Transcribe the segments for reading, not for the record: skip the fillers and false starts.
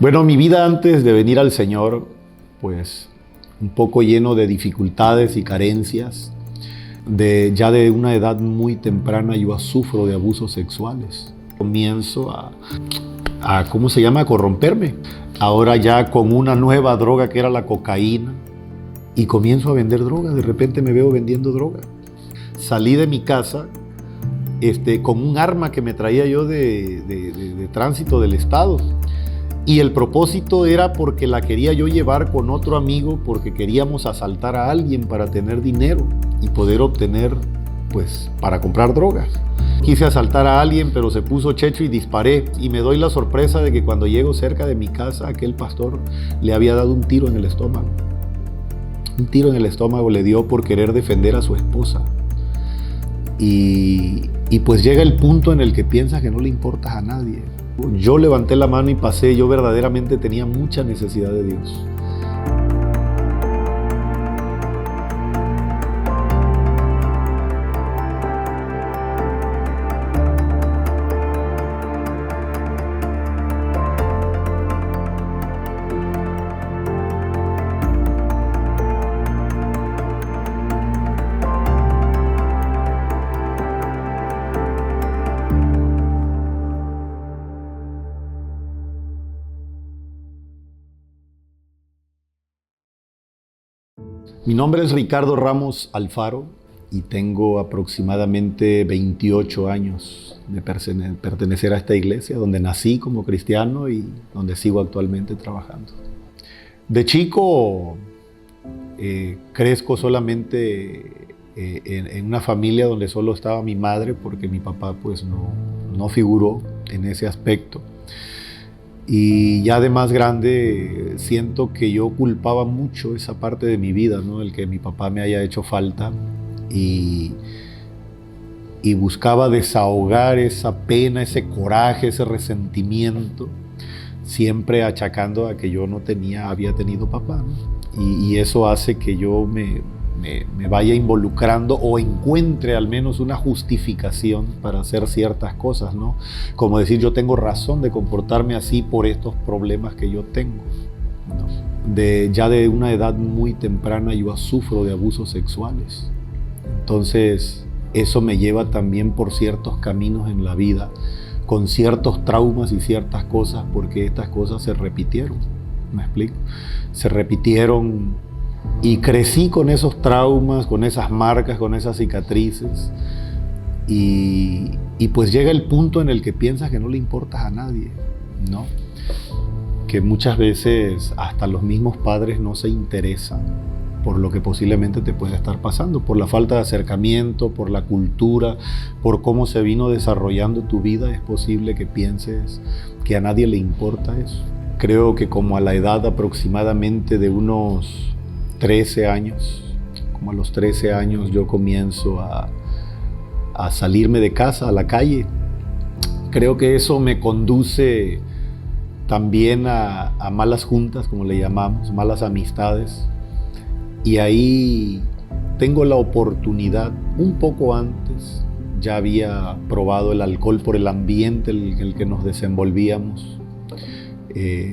Bueno, mi vida antes de venir al Señor, pues un poco lleno de dificultades y carencias. Ya de una edad muy temprana yo sufro de abusos sexuales. Comienzo ¿cómo se llama? A corromperme. Ahora ya con una nueva droga que era la cocaína. Y comienzo a vender droga. De repente me veo vendiendo droga. Salí de mi casa con un arma que me traía yo de tránsito del estado. Y el propósito era porque la quería yo llevar con otro amigo porque queríamos asaltar a alguien para tener dinero y poder obtener, pues, para comprar drogas. Quise asaltar a alguien, pero se puso checho y disparé. Y me doy la sorpresa de que cuando llego cerca de mi casa, aquel pastor le había dado un tiro en el estómago. Un tiro en el estómago le dio por querer defender a su esposa. Y pues llega el punto en el que piensas que no le importas a nadie. Yo levanté la mano y pasé. Yo verdaderamente tenía mucha necesidad de Dios. Mi nombre es Ricardo Ramos Alfaro y tengo aproximadamente 28 años de pertenecer a esta iglesia, donde nací como cristiano y donde sigo actualmente trabajando. De chico crezco solamente en una familia donde solo estaba mi madre, porque mi papá pues no figuró en ese aspecto. Y ya de más grande siento que yo culpaba mucho esa parte de mi vida, ¿no? El que mi papá me haya hecho falta, y buscaba desahogar esa pena, ese coraje, ese resentimiento, siempre achacando a que yo no había tenido papá, ¿no? Y eso hace que yo me vaya involucrando o encuentre al menos una justificación para hacer ciertas cosas, ¿no? Como decir, yo tengo razón de comportarme así por estos problemas que yo tengo, ¿no? Ya de una edad muy temprana yo sufro de abusos sexuales. Entonces, eso me lleva también por ciertos caminos en la vida, con ciertos traumas y ciertas cosas, porque estas cosas se repitieron. ¿Me explico? Se repitieron. Y crecí con esos traumas, con esas marcas, con esas cicatrices. Y pues llega el punto en el que piensas que no le importas a nadie, ¿no? Que muchas veces hasta los mismos padres no se interesan por lo que posiblemente te puede estar pasando, por la falta de acercamiento, por la cultura, por cómo se vino desarrollando tu vida. Es posible que pienses que a nadie le importa eso. Creo que como a la edad aproximadamente de unos 13 años, como a los 13 años yo comienzo a salirme de casa, a la calle. Creo que eso me conduce también a malas juntas, como le llamamos, malas amistades. Y ahí tengo la oportunidad, un poco antes, ya había probado el alcohol por el ambiente en el que nos desenvolvíamos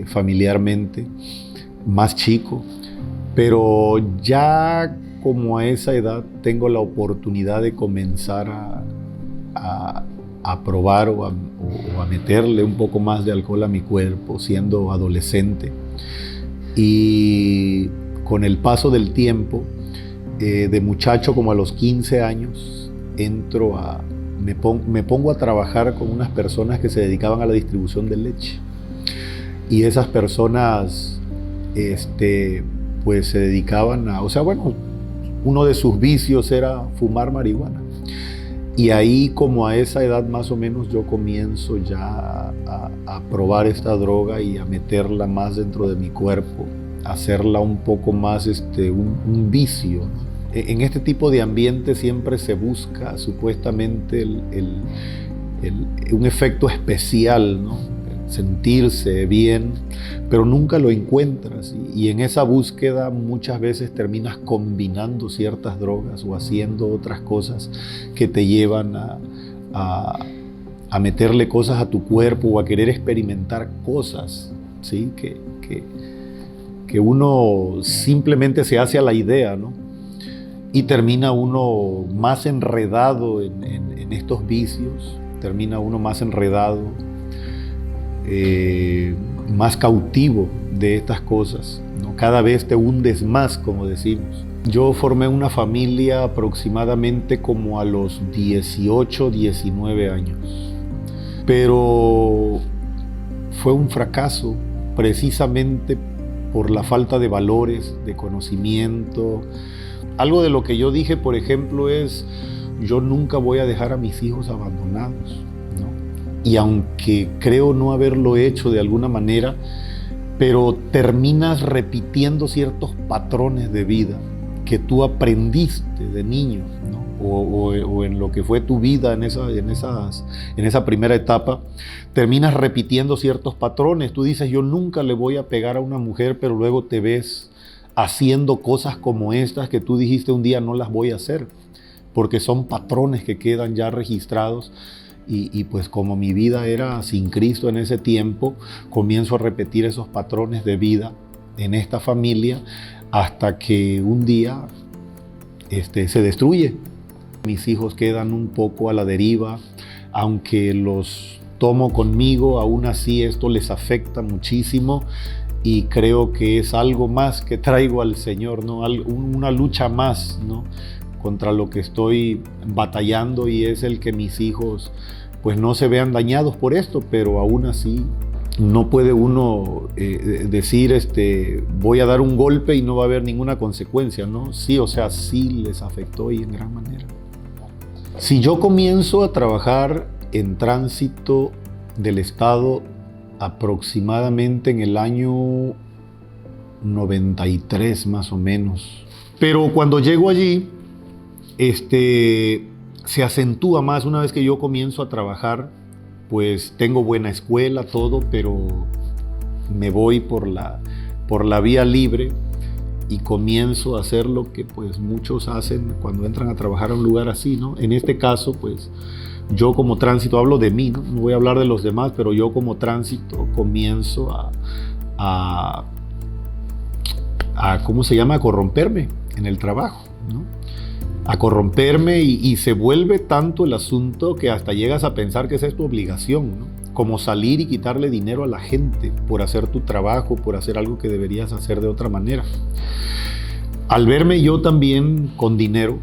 familiarmente, más chico. Pero ya como a esa edad tengo la oportunidad de comenzar a probar o a meterle un poco más de alcohol a mi cuerpo, siendo adolescente. Y con el paso del tiempo, de muchacho como a los 15 años, me pongo a trabajar con unas personas que se dedicaban a la distribución de leche. Y esas personas pues se dedicaban uno de sus vicios era fumar marihuana. Y ahí, como a esa edad más o menos, yo comienzo ya a probar esta droga y a meterla más dentro de mi cuerpo, a hacerla un poco más un vicio, ¿no? En este tipo de ambiente siempre se busca supuestamente un efecto especial, ¿no? Sentirse bien, pero nunca lo encuentras, y en esa búsqueda muchas veces terminas combinando ciertas drogas o haciendo otras cosas que te llevan a meterle cosas a tu cuerpo o a querer experimentar cosas ¿sí? Que uno simplemente se hace a la idea, ¿no? Y termina uno más enredado en estos vicios, termina uno más enredado, más cautivo de estas cosas, ¿no? Cada vez te hundes más, como decimos. Yo formé una familia aproximadamente como a los 18, 19 años, pero fue un fracaso precisamente por la falta de valores, de conocimiento. Algo de lo que yo dije, por ejemplo, es: yo nunca voy a dejar a mis hijos abandonados, ¿no? Y aunque creo no haberlo hecho de alguna manera, pero terminas repitiendo ciertos patrones de vida que tú aprendiste de niño, ¿no? O en lo que fue tu vida en esa primera etapa, terminas repitiendo ciertos patrones. Tú dices: yo nunca le voy a pegar a una mujer, pero luego te ves haciendo cosas como estas que tú dijiste un día: no las voy a hacer, porque son patrones que quedan ya registrados. Y pues como mi vida era sin Cristo en ese tiempo, comienzo a repetir esos patrones de vida en esta familia hasta que un día se destruye. Mis hijos quedan un poco a la deriva, aunque los tomo conmigo, aún así esto les afecta muchísimo. Y creo que es algo más que traigo al Señor, ¿no? Una lucha más, ¿no? Contra lo que estoy batallando, y es el que mis hijos pues no se vean dañados por esto, pero aún así no puede uno decir voy a dar un golpe y no va a haber ninguna consecuencia, ¿no? Sí, o sea, sí les afectó y en gran manera. Si yo comienzo a trabajar en tránsito del Estado aproximadamente en el año 93 más o menos. Pero cuando llego allí, se acentúa más. Una vez que yo comienzo a trabajar, pues tengo buena escuela, todo, pero me voy por la vía libre y comienzo a hacer lo que pues muchos hacen cuando entran a trabajar a un lugar así, ¿no? En este caso, pues yo como tránsito, hablo de mí, ¿no? No voy a hablar de los demás, pero yo como tránsito comienzo a ¿cómo se llama? A corromperme en el trabajo, ¿no? A corromperme y se vuelve tanto el asunto que hasta llegas a pensar que esa es tu obligación, ¿no? Como salir y quitarle dinero a la gente por hacer tu trabajo, por hacer algo que deberías hacer de otra manera. Al verme yo también con dinero,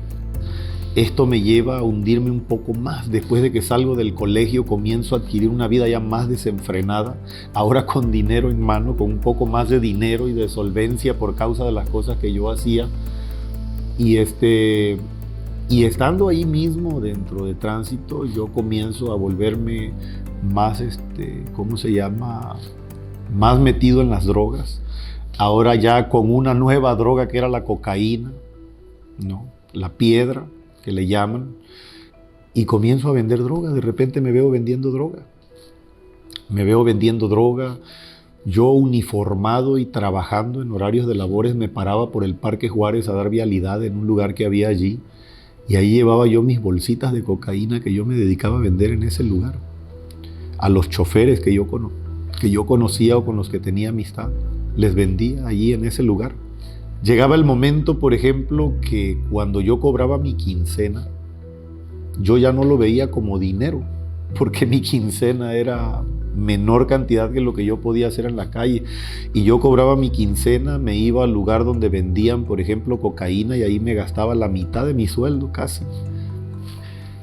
esto me lleva a hundirme un poco más. Después de que salgo del colegio, comienzo a adquirir una vida ya más desenfrenada, ahora con dinero en mano, con un poco más de dinero y de solvencia por causa de las cosas que yo hacía. Y estando ahí mismo dentro de tránsito, yo comienzo a volverme más, ¿cómo se llama? Más metido en las drogas. Ahora ya con una nueva droga que era la cocaína, ¿no? La piedra, que le llaman, y comienzo a vender droga. De repente me veo vendiendo droga. Yo, uniformado y trabajando en horarios de labores, me paraba por el Parque Juárez a dar vialidad en un lugar que había allí, y ahí llevaba yo mis bolsitas de cocaína que yo me dedicaba a vender en ese lugar a los choferes que yo conocía o con los que tenía amistad. Les vendía allí en ese lugar. Llegaba el momento, por ejemplo, que cuando yo cobraba mi quincena, yo ya no lo veía como dinero, porque mi quincena era menor cantidad que lo que yo podía hacer en la calle. Y yo cobraba mi quincena, me iba al lugar donde vendían, por ejemplo, cocaína, y ahí me gastaba la mitad de mi sueldo casi.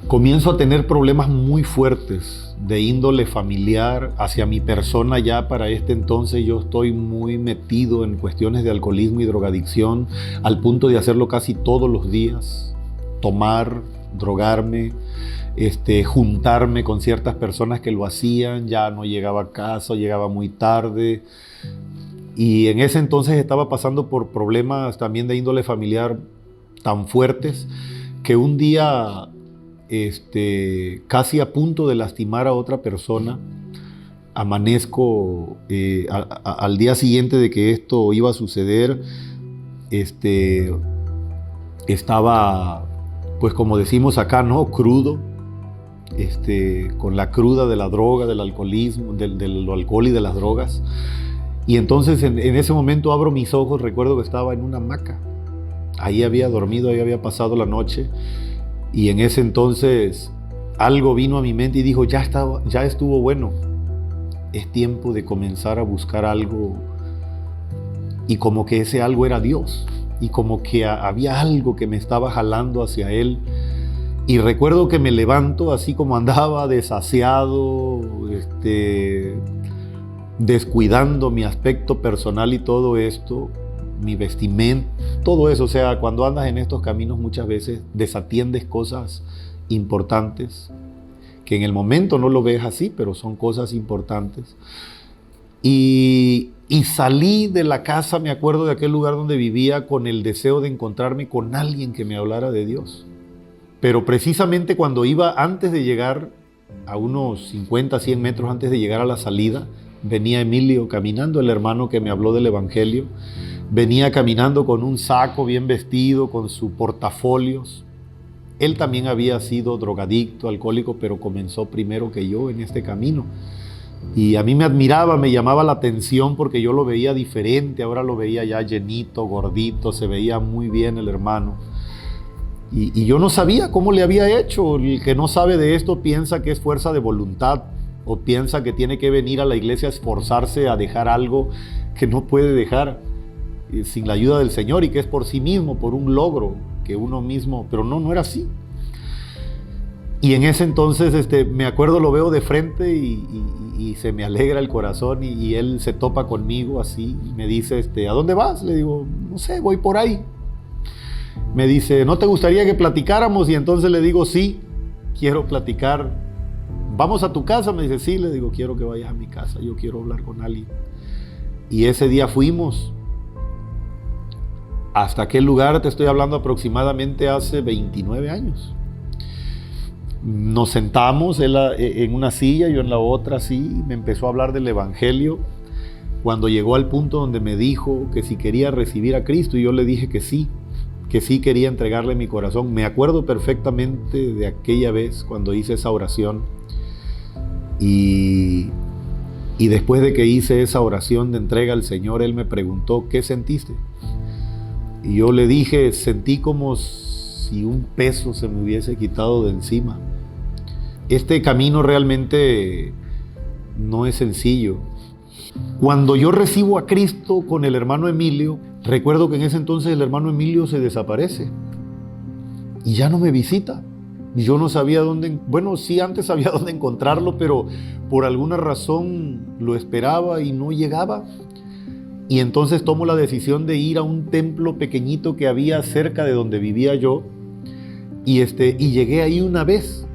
Comienzo a tener problemas muy fuertes de índole familiar hacia mi persona. Ya para este entonces yo estoy muy metido en cuestiones de alcoholismo y drogadicción, al punto de hacerlo casi todos los días: tomar, drogarme, juntarme con ciertas personas que lo hacían. Ya no llegaba a casa, llegaba muy tarde. Y en ese entonces estaba pasando por problemas también de índole familiar tan fuertes que un día, casi a punto de lastimar a otra persona, amanezco al día siguiente de que esto iba a suceder. Estaba, pues como decimos acá, ¿no? Crudo, con la cruda de la droga, del alcoholismo, del alcohol y de las drogas. Y entonces en ese momento abro mis ojos, recuerdo que estaba en una hamaca. Ahí había dormido, ahí había pasado la noche. Y en ese entonces algo vino a mi mente y dijo, ya estuvo bueno. Es tiempo de comenzar a buscar algo. Y como que ese algo era Dios. Y como que había algo que me estaba jalando hacia Él. Y recuerdo que me levanto así como andaba, desasiado, descuidando mi aspecto personal y todo esto, mi vestimenta, todo eso. O sea, cuando andas en estos caminos muchas veces desatiendes cosas importantes, que en el momento no lo ves así, pero son cosas importantes. Y salí de la casa, me acuerdo de aquel lugar donde vivía, con el deseo de encontrarme con alguien que me hablara de Dios. Pero precisamente cuando iba, antes de llegar a unos 50, 100 metros antes de llegar a la salida, venía Emilio caminando, el hermano que me habló del Evangelio. Venía caminando con un saco, bien vestido, con sus portafolios. Él también había sido drogadicto, alcohólico, pero comenzó primero que yo en este camino. Y a mí me admiraba, me llamaba la atención porque yo lo veía diferente. Ahora lo veía ya llenito, gordito, se veía muy bien el hermano. Y yo no sabía cómo le había hecho. El que no sabe de esto piensa que es fuerza de voluntad, o piensa que tiene que venir a la iglesia a esforzarse a dejar algo que no puede dejar sin la ayuda del Señor, y que es por sí mismo, por un logro que uno mismo, pero no era así. Y en ese entonces me acuerdo, lo veo de frente y se me alegra el corazón, y él se topa conmigo así y me dice, ¿a dónde vas? Le digo, no sé, voy por ahí. Me dice, ¿no te gustaría que platicáramos? Y entonces le digo, sí, quiero platicar. ¿Vamos a tu casa? Me dice, sí. Le digo, quiero que vayas a mi casa, yo quiero hablar con alguien. Y ese día fuimos hasta aquel lugar. Te estoy hablando aproximadamente hace 29 años. Nos sentamos, él en una silla, yo en la otra, así. Me empezó a hablar del Evangelio. Cuando llegó al punto donde me dijo que si quería recibir a Cristo, y yo le dije que sí quería entregarle mi corazón. Me acuerdo perfectamente de aquella vez cuando hice esa oración. Y después de que hice esa oración de entrega al Señor, Él me preguntó, ¿qué sentiste? Y yo le dije, sentí como si un peso se me hubiese quitado de encima. Este camino realmente no es sencillo. Cuando yo recibo a Cristo con el hermano Emilio, recuerdo que en ese entonces el hermano Emilio se desaparece y ya no me visita. Y yo no sabía dónde, bueno, sí, antes sabía dónde encontrarlo, pero por alguna razón lo esperaba y no llegaba. Y entonces tomo la decisión de ir a un templo pequeñito que había cerca de donde vivía yo. Y llegué ahí una vez.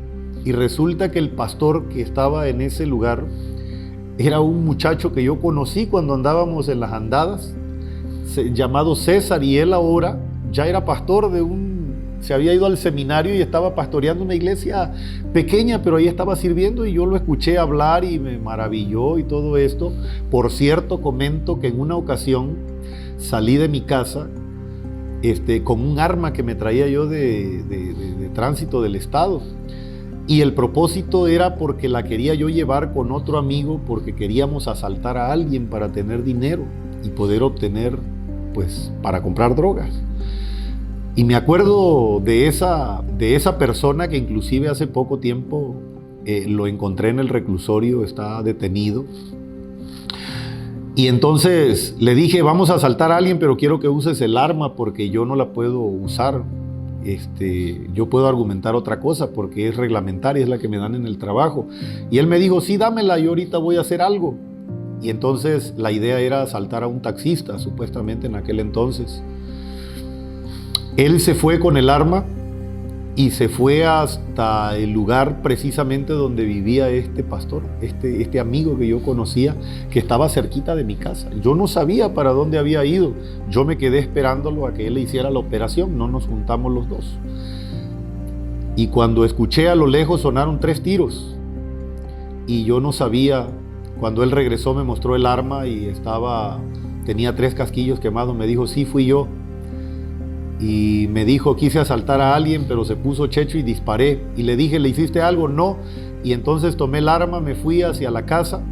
Y resulta que el pastor que estaba en ese lugar era un muchacho que yo conocí cuando andábamos en las andadas, llamado César, y él ahora ya era pastor se había ido al seminario y estaba pastoreando una iglesia pequeña, pero ahí estaba sirviendo, y yo lo escuché hablar y me maravilló y todo esto. Por cierto, comento que en una ocasión salí de mi casa con un arma que me traía yo de tránsito del estado. Y el propósito era porque la quería yo llevar con otro amigo, porque queríamos asaltar a alguien para tener dinero y poder obtener, pues, para comprar drogas. Y me acuerdo de esa persona que inclusive hace poco tiempo lo encontré en el reclusorio, está detenido. Y entonces le dije, vamos a asaltar a alguien, pero quiero que uses el arma porque yo no la puedo usar. Yo puedo argumentar otra cosa porque es reglamentaria, es la que me dan en el trabajo. Y él me dijo, sí, dámela, yo ahorita voy a hacer algo. Y entonces la idea era asaltar a un taxista, supuestamente en aquel entonces. Él se fue con el arma y se fue hasta el lugar precisamente donde vivía este pastor, este amigo que yo conocía, que estaba cerquita de mi casa. Yo no sabía para dónde había ido. Yo me quedé esperándolo a que él le hiciera la operación. No nos juntamos los dos. Y cuando escuché a lo lejos sonaron 3 tiros. Y yo no sabía. Cuando él regresó me mostró el arma y tenía 3 casquillos quemados. Me dijo, sí, fui yo. Y me dijo, quise asaltar a alguien, pero se puso checho y disparé. Y le dije, ¿le hiciste algo? No. Y entonces tomé el arma, me fui hacia la casa.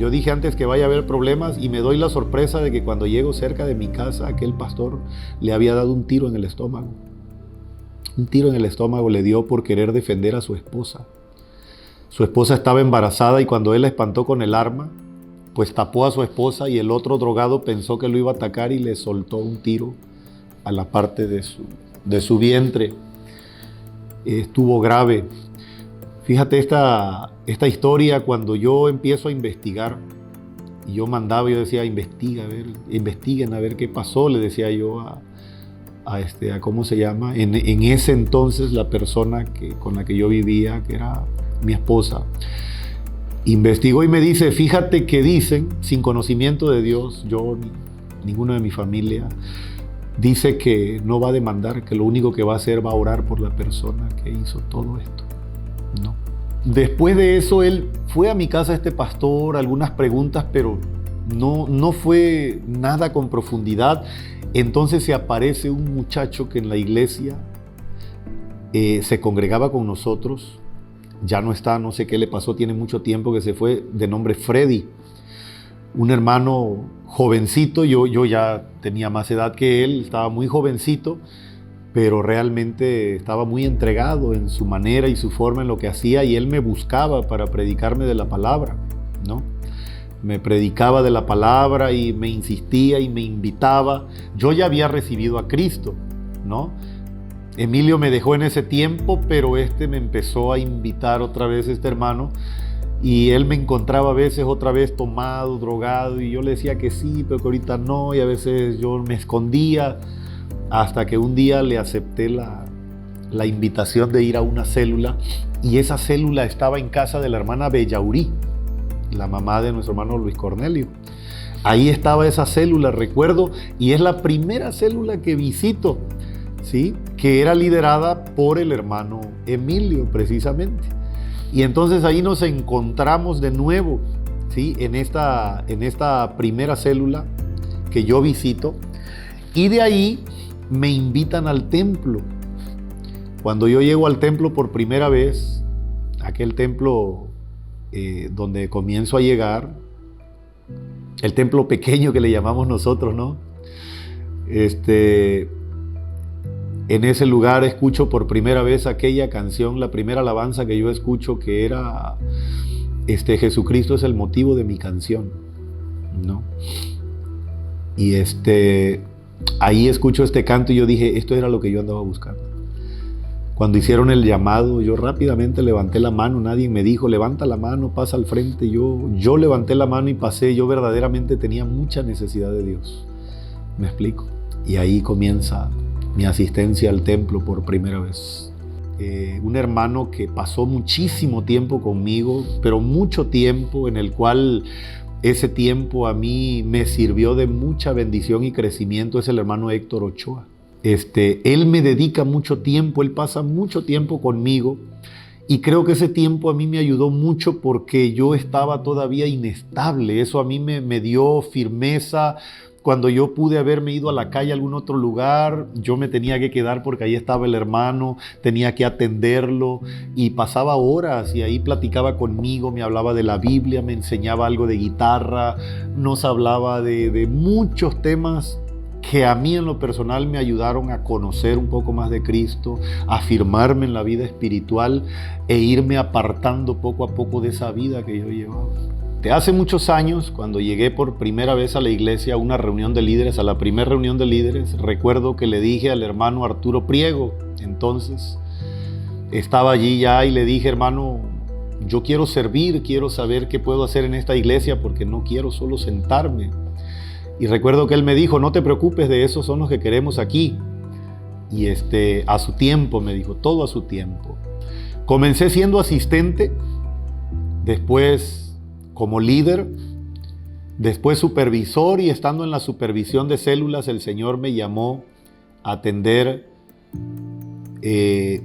Yo dije antes que vaya a haber problemas y me doy la sorpresa de que cuando llego cerca de mi casa, aquel pastor le había dado un tiro en el estómago. Un tiro en el estómago le dio por querer defender a su esposa. Su esposa estaba embarazada y cuando él la espantó con el arma, pues tapó a su esposa y el otro drogado pensó que lo iba a atacar y le soltó un tiro a la parte de su vientre. Estuvo grave. Fíjate esta historia, cuando yo empiezo a investigar, y yo decía, investiguen a ver qué pasó, le decía yo a ¿cómo se llama? En ese entonces la persona con la que yo vivía, que era mi esposa, investigó y me dice, fíjate que dicen, sin conocimiento de Dios, yo ni ninguno de mi familia, dice que no va a demandar, que lo único que va a hacer va a orar por la persona que hizo todo esto. No. Después de eso, él fue a mi casa, este pastor, algunas preguntas, pero no fue nada con profundidad. Entonces se aparece un muchacho que en la iglesia se congregaba con nosotros, ya no está, no sé qué le pasó, tiene mucho tiempo que se fue, de nombre Freddy. Un hermano jovencito, yo ya tenía más edad que él, estaba muy jovencito, pero realmente estaba muy entregado en su manera y su forma en lo que hacía, y él me buscaba para predicarme de la palabra, ¿no? Me predicaba de la palabra y me insistía y me invitaba. Yo ya había recibido a Cristo, ¿no? Emilio me dejó en ese tiempo, pero me empezó a invitar otra vez, este hermano, y él me encontraba a veces otra vez tomado, drogado, y yo le decía que sí, pero que ahorita no, y a veces yo me escondía, hasta que un día le acepté la invitación de ir a una célula, y esa célula estaba en casa de la hermana Bellaurí, la mamá de nuestro hermano Luis Cornelio. Ahí estaba esa célula, recuerdo, y es la primera célula que visito, ¿sí? Que era liderada por el hermano Emilio, precisamente. Y entonces ahí nos encontramos de nuevo, ¿sí? En esta primera célula que yo visito, y de ahí me invitan al templo. Cuando yo llego al templo por primera vez, aquel templo donde comienzo a llegar, el templo pequeño que le llamamos nosotros, ¿no? En ese lugar escucho por primera vez aquella canción, la primera alabanza que yo escucho, que era Jesucristo es el motivo de mi canción, ¿no? Y ahí escucho este canto y yo dije, esto era lo que yo andaba buscando. Cuando hicieron el llamado, yo rápidamente levanté la mano, nadie me dijo, levanta la mano, pasa al frente. Yo levanté la mano y pasé. Yo verdaderamente tenía mucha necesidad de Dios. ¿Me explico? Y ahí comienza mi asistencia al templo por primera vez. Un hermano que pasó muchísimo tiempo conmigo, pero mucho tiempo, en el cual ese tiempo a mí me sirvió de mucha bendición y crecimiento, es el hermano Héctor Ochoa. Él me dedica mucho tiempo, él pasa mucho tiempo conmigo, y creo que ese tiempo a mí me ayudó mucho porque yo estaba todavía inestable. Eso a mí me dio firmeza. Cuando yo pude haberme ido a la calle a algún otro lugar, yo me tenía que quedar porque ahí estaba el hermano, tenía que atenderlo, y pasaba horas y ahí platicaba conmigo, me hablaba de la Biblia, me enseñaba algo de guitarra, nos hablaba de muchos temas que a mí en lo personal me ayudaron a conocer un poco más de Cristo, a afirmarme en la vida espiritual e irme apartando poco a poco de esa vida que yo llevaba. De hace muchos años, cuando llegué por primera vez a la iglesia, a una reunión de líderes, a la primera reunión de líderes, recuerdo que le dije al hermano Arturo Priego, entonces estaba allí ya, y le dije, hermano, yo quiero servir, quiero saber qué puedo hacer en esta iglesia porque no quiero solo sentarme. Y recuerdo que él me dijo, no te preocupes, de esos son los que queremos aquí. Y a su tiempo, me dijo, todo a su tiempo. Comencé siendo asistente, después como líder, después supervisor, y estando en la supervisión de células, el Señor me llamó a atender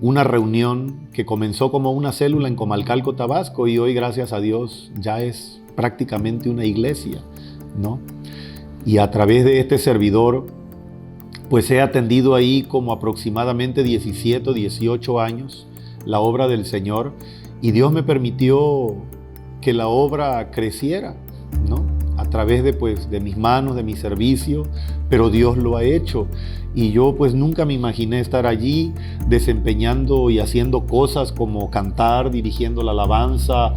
una reunión que comenzó como una célula en Comalcalco, Tabasco, y hoy, gracias a Dios, ya es prácticamente una iglesia, ¿no? Y a través de este servidor, pues he atendido ahí como aproximadamente 17 o 18 años la obra del Señor, y Dios me permitió que la obra creciera. través de mis manos, de mi servicio, pero Dios lo ha hecho. Y yo pues nunca me imaginé estar allí desempeñando y haciendo cosas como cantar, dirigiendo la alabanza,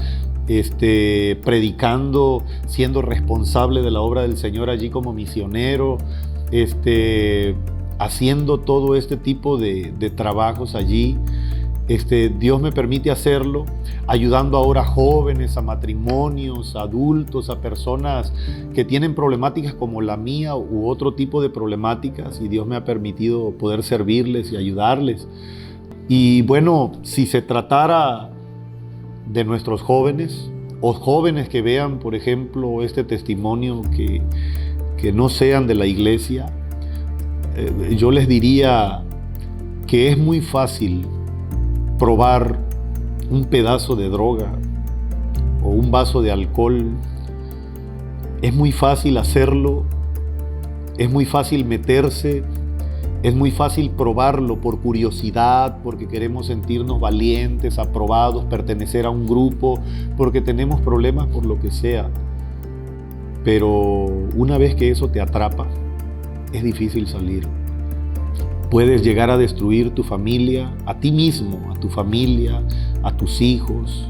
predicando, siendo responsable de la obra del Señor allí como misionero, haciendo todo este tipo de trabajos allí. Dios me permite hacerlo, ayudando ahora a jóvenes, a matrimonios, a adultos, a personas que tienen problemáticas como la mía u otro tipo de problemáticas, y Dios me ha permitido poder servirles y ayudarles. Y bueno, si se tratara de nuestros jóvenes, o jóvenes que vean, por ejemplo, este testimonio que no sean de la iglesia, yo les diría que es muy fácil probar un pedazo de droga o un vaso de alcohol. Es muy fácil hacerlo, es muy fácil meterse, es muy fácil probarlo por curiosidad, porque queremos sentirnos valientes, aprobados, pertenecer a un grupo, porque tenemos problemas por lo que sea. Pero una vez que eso te atrapa, es difícil salir. Puedes llegar a destruir tu familia, a ti mismo, a tu familia, a tus hijos,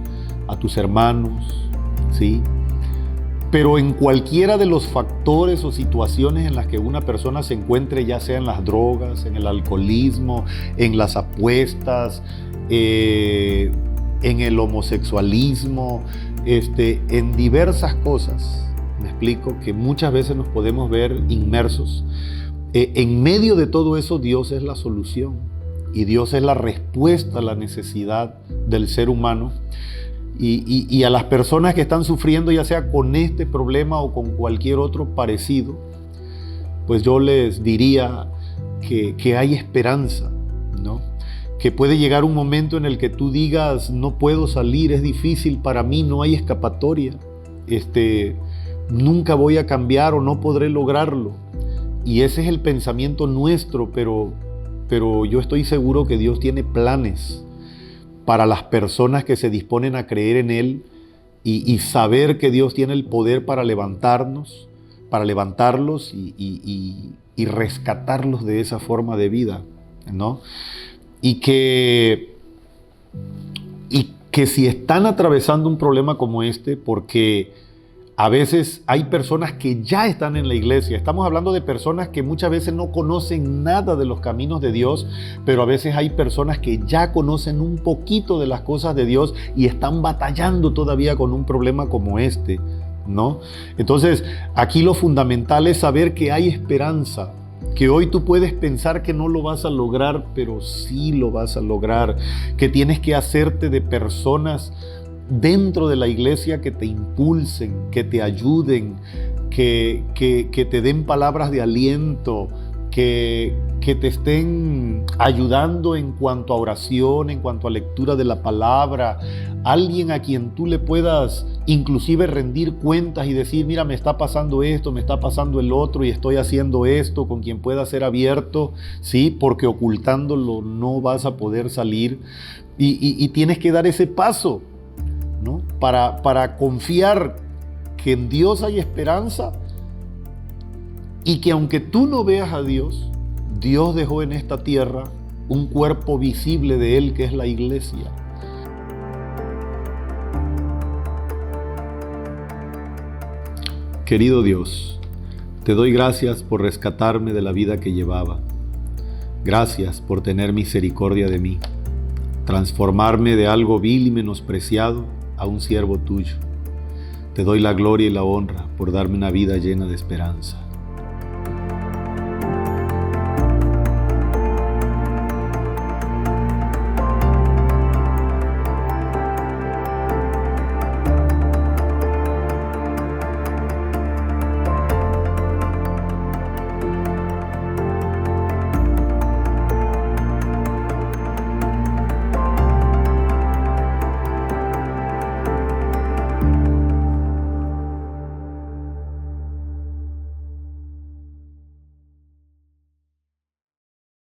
a tus hermanos, ¿sí? Pero en cualquiera de los factores o situaciones en las que una persona se encuentre, ya sea en las drogas, en el alcoholismo, en las apuestas, en el homosexualismo, en diversas cosas, me explico, que muchas veces nos podemos ver inmersos. En medio de todo eso, Dios es la solución y Dios es la respuesta a la necesidad del ser humano. Y a las personas que están sufriendo, ya sea con este problema o con cualquier otro parecido, pues yo les diría que hay esperanza, ¿no? Que puede llegar un momento en el que tú digas: no puedo salir, es difícil para mí, no hay escapatoria, nunca voy a cambiar o no podré lograrlo. Y ese es el pensamiento nuestro, pero yo estoy seguro que Dios tiene planes para las personas que se disponen a creer en Él y saber que Dios tiene el poder para levantarlos y rescatarlos de esa forma de vida, ¿no? Y que si están atravesando un problema como este, porque a veces hay personas que ya están en la iglesia. Estamos hablando de personas que muchas veces no conocen nada de los caminos de Dios, pero a veces hay personas que ya conocen un poquito de las cosas de Dios y están batallando todavía con un problema como este, ¿no? Entonces, aquí lo fundamental es saber que hay esperanza, que hoy tú puedes pensar que no lo vas a lograr, pero sí lo vas a lograr, que tienes que hacerte de personas dentro de la iglesia que te impulsen, que te ayuden, que te den palabras de aliento, que te estén ayudando en cuanto a oración, en cuanto a lectura de la palabra, alguien a quien tú le puedas inclusive rendir cuentas y decir: mira, me está pasando esto, me está pasando el otro y estoy haciendo esto, con quien pueda ser abierto, ¿sí? Porque ocultándolo no vas a poder salir y tienes que dar ese paso, ¿no? Para confiar que en Dios hay esperanza y que aunque tú no veas a Dios, Dios dejó en esta tierra un cuerpo visible de Él, que es la iglesia. Querido Dios, te doy gracias por rescatarme de la vida que llevaba. Gracias por tener misericordia de mí, transformarme de algo vil y menospreciado a un siervo tuyo. Te doy la gloria y la honra por darme una vida llena de esperanza.